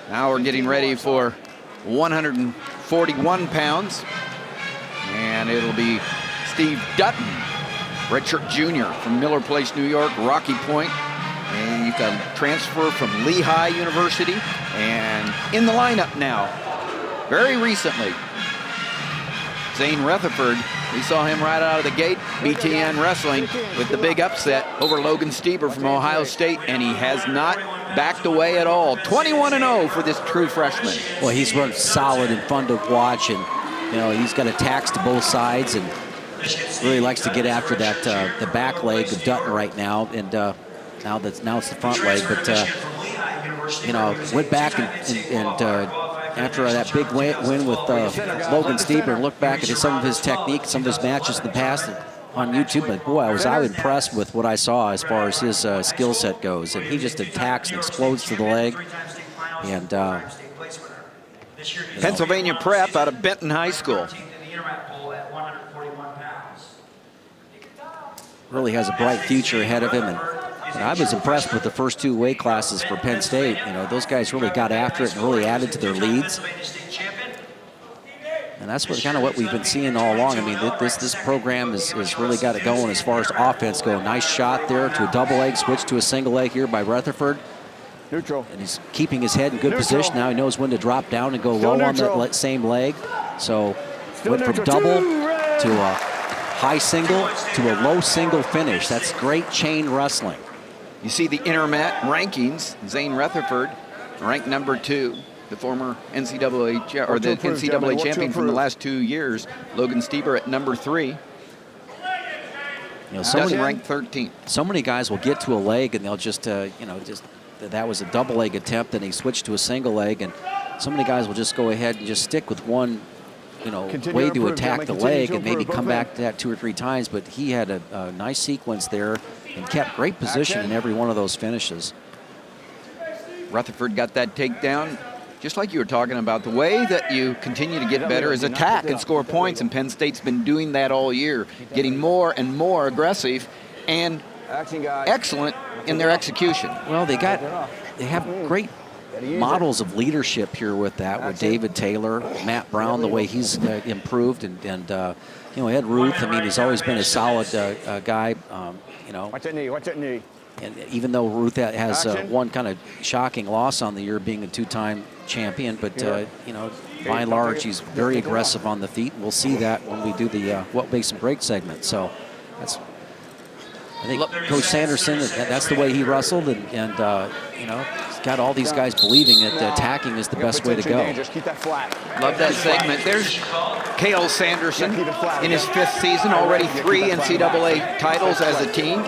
Now we're getting ready for 141 pounds. And it'll be Steve Dutton, redshirt junior from Miller Place, New York, Rocky Point. And he's got a transfer from Lehigh University. And in the lineup now, very recently, Zain Retherford. We saw him right out of the gate, BTN Wrestling, with the big upset over Logan Stieber from Ohio State, and he has not backed away at all. 21-0 for this true freshman. Well, he's run solid and fun to watch, and he's got attacks to both sides, and really likes to get after that the back leg of Dutton right now, and now it's the front leg. But went back and after that big win with Logan Stieber, and looked back at some of his technique, some of his matches in the past on YouTube. But boy, I was impressed with what I saw as far as his skill set goes. And he just attacks and explodes to the leg. And Pennsylvania Prep out of Benton High School. Really has a bright future ahead of him. And I was impressed with the first two weight classes for Penn State. Those guys really got after it and really added to their leads. And that's kind of what we've been seeing all along. I mean, this program has really got it going as far as offense goes. Nice shot there to a double leg, switch to a single leg here by Retherford. Neutral. And he's keeping his head in good position. Now he knows when to drop down and go low on that same leg. So went from double to a high single to a low single finish. That's great chain wrestling. You see the intermat rankings. Zain Retherford ranked number 2, the former NCAA champion from the last 2 years. Logan Stieber at number 3. Somebody ranked 13th. So many guys will get to a leg and they'll just that was a double leg attempt, and he switched to a single leg, and so many guys will just go ahead and just stick with one way to attack the leg and maybe come back to that 2 or 3 times. But he had a nice sequence there and kept great position in every one of those finishes. Rutherford got that takedown. Just like you were talking about, the way that you continue to get better is attack and score points, and Penn State's been doing that all year, getting more and more aggressive and excellent in their execution. Well, they have great models of leadership here with David Taylor, Matt Brown, the way he's improved, and Ed Ruth. I mean, he's always been a solid guy. Watch that knee. Watch that knee. And even though Ruth has one kind of shocking loss on the year, being a 2-time champion, but by and large, he's very aggressive on the feet. We'll see that when we do the what makes him break segment. So I think Coach Sanderson, that's the way he wrestled, and he's got all these guys believing that attacking is the best way to go. Just keep that flat. Love that segment. There's Cale Sanderson in his 5th season, already 3 NCAA titles as a team.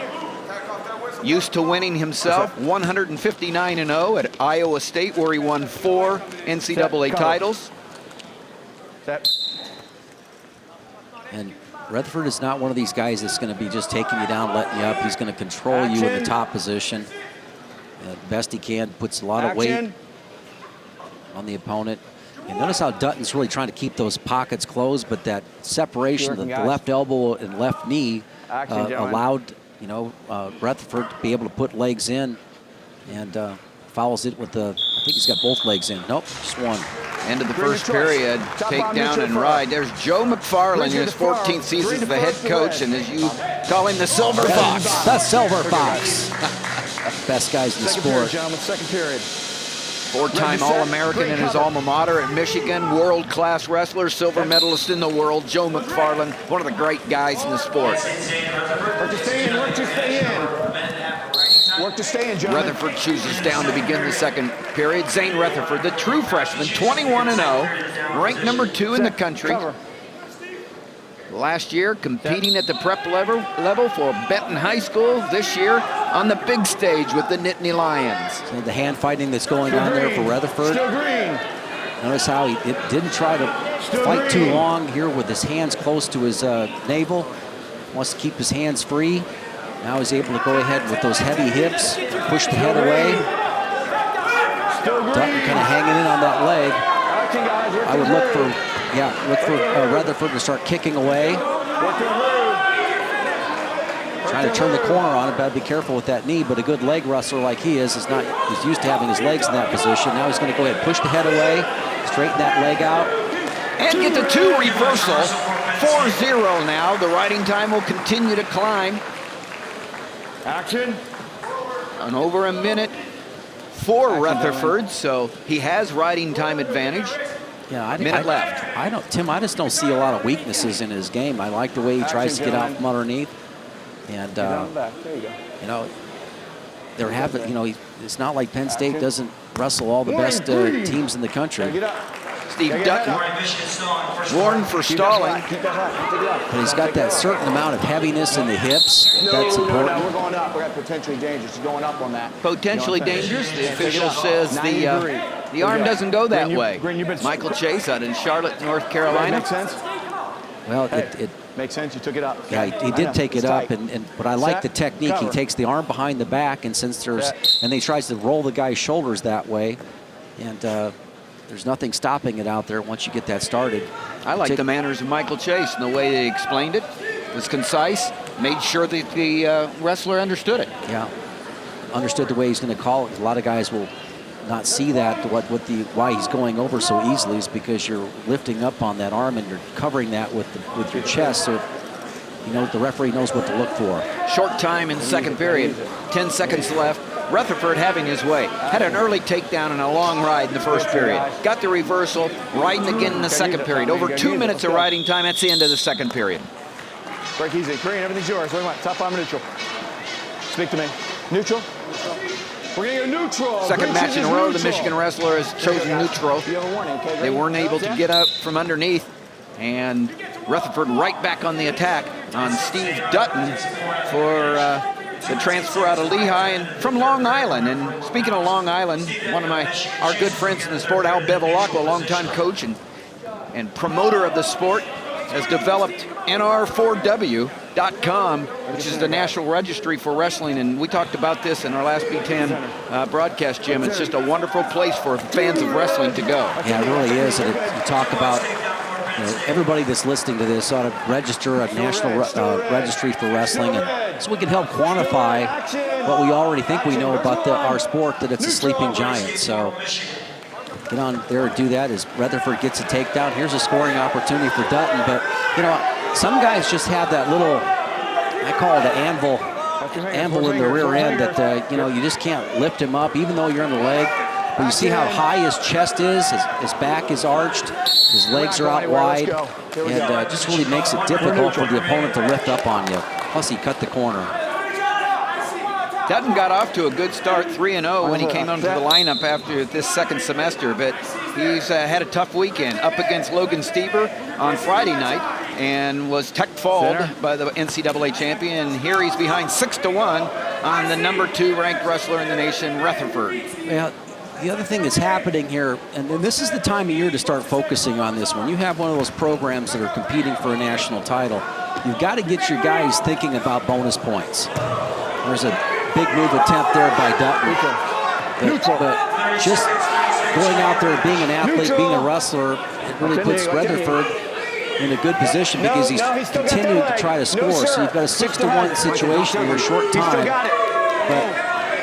Used to winning himself, 159-0 at Iowa State, where he won 4 NCAA titles. And Retherford is not one of these guys that's going to be just taking you down, letting you up. He's going to control you in the top position. Best he can, puts a lot of weight on the opponent. And notice how Dutton's really trying to keep those pockets closed, but that separation, the left elbow and left knee allowed Retherford to be able to put legs in, and follows it with I think he's got both legs in. Nope, just one. End of the first period, takedown and ride. There's Joe McFarland in his 14th season as the head coach, and as you call him, the Silver Fox. The Silver Fox. Best guys in the sport. Second period. 4-time All-American in his alma mater at Michigan, world-class wrestler, silver medalist in the world, Joe McFarland, one of the great guys in the sport. Work to stay in, work to stay in. Work to stay in, John. Retherford chooses down to begin the second period. Zain Retherford, the true freshman, 21-0, ranked number 2 in the country. Last year, competing at the prep level for Benton High School. This year, on the big stage with the Nittany Lions. So the hand fighting that's going on there for Retherford. Still green. Notice how he didn't try to fight too long here with his hands close to his navel. Wants to keep his hands free. Now he's able to go ahead with those heavy hips, push the head away. Dutton kind of hanging in on that leg. I would look for Retherford to start kicking away. Trying to turn the corner on it, but be careful with that knee. But a good leg wrestler like he is not, he's used to having his legs in that position. Now he's going to go ahead and push the head away, straighten that leg out. And get the 2 reversal. 4-0 now. The riding time will continue to climb. Action. And over a minute for Retherford, so he has riding time advantage. Yeah, Minute left. Tim, I just don't see a lot of weaknesses in his game. I like the way he tries to get out from underneath. And, you know, it's not like Penn State doesn't wrestle all the best teams in the country. Steve Dutton, warned for stalling. But he's got that certain amount of heaviness in the hips. That's important. We're going up. We're potentially dangerous. He's going up on that. Potentially dangerous. The official says the arm doesn't go that way. Michael Chase out in Charlotte, North Carolina. Makes sense? Well, it makes sense. You took it up. Yeah, he did take it up, but I like the technique. He takes the arm behind the back, and since he tries to roll the guy's shoulders that way, and there's nothing stopping it out there once you get that started. I like the manners of Michael Chase and the way they explained it. It was concise, made sure that the wrestler understood it. Yeah, understood the way he's going to call it. A lot of guys will not see that. Why he's going over so easily is because you're lifting up on that arm and you're covering that with your chest. So the referee knows what to look for. Short time in the second period. 10 seconds left. Retherford having his way. Had an early takedown and a long ride in the first period. Got the reversal, riding again in the second period. Over 2 minutes of riding time. That's the end of the second period. Break easy. Green, everything's yours. What do you want? Top arm or neutral? Speak to me. Neutral? We're going to go neutral. Second match in a row, the Michigan wrestler has chosen neutral. They weren't able to get up from underneath. And Retherford right back on the attack on Steve Dutton for the transfer out of Lehigh and from Long Island. And speaking of Long Island, one of our good friends in the sport, Al Bevilacqua, longtime coach and promoter of the sport, has developed NR4W.com, which is the National Registry for Wrestling. And we talked about this in our last B10 broadcast, Jim. It's just a wonderful place for fans of wrestling to go. Yeah, it really is. And you talk about everybody that's listening to this ought to register a National Registry for Wrestling, and so we can help quantify what we already think we know about our sport, that it's a sleeping giant. So get on there and do that as Retherford gets a takedown. Here's a scoring opportunity for Dutton, but some guys just have that little, I call it an anvil in the rear end that you just can't lift him up even though you're in the leg. But you see how high his chest is, his back is arched, his legs are out wide, and just really makes it difficult for the opponent to lift up on you. Plus, he cut the corner. Dutton got off to a good start, 3-0 when he came onto the lineup after this second semester, but he's had a tough weekend up against Logan Stieber on Friday night and was tech-falled by the NCAA champion. And here he's behind 6-1 on the #2 ranked wrestler in the nation, Retherford. Yeah. The other thing that's happening here, and this is the time of year to start focusing on this one. You have one of those programs that are competing for a national title. You've got to get your guys thinking about bonus points. There's a big move attempt there by Dutton. But just going out there and being an athlete, being a wrestler, it really puts Retherford in a good position because he's continuing to try to score. So you've got a 6-1 situation in a short time. But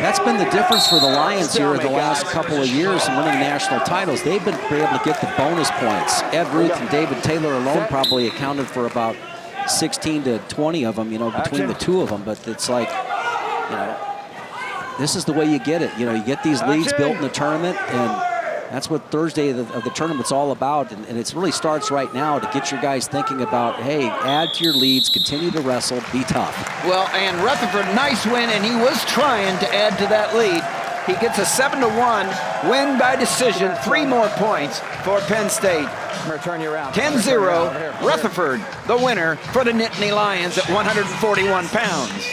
that's been the difference for the Lions here in the last couple of years in winning national titles. They've been able to get the bonus points. Ed Ruth and David Taylor alone probably accounted for about 16 to 20 of them, between the two of them. But it's like, this is the way you get it. You get these leads built in the tournament, and that's what Thursday of the tournament's all about. And it really starts right now to get your guys thinking about, hey, add to your leads, continue to wrestle, be tough. Well, and Rutherford, nice win, and he was trying to add to that lead. He gets a 7-1 win by decision, 3 more points for Penn State. 10-0, Rutherford, the winner for the Nittany Lions at 141 pounds.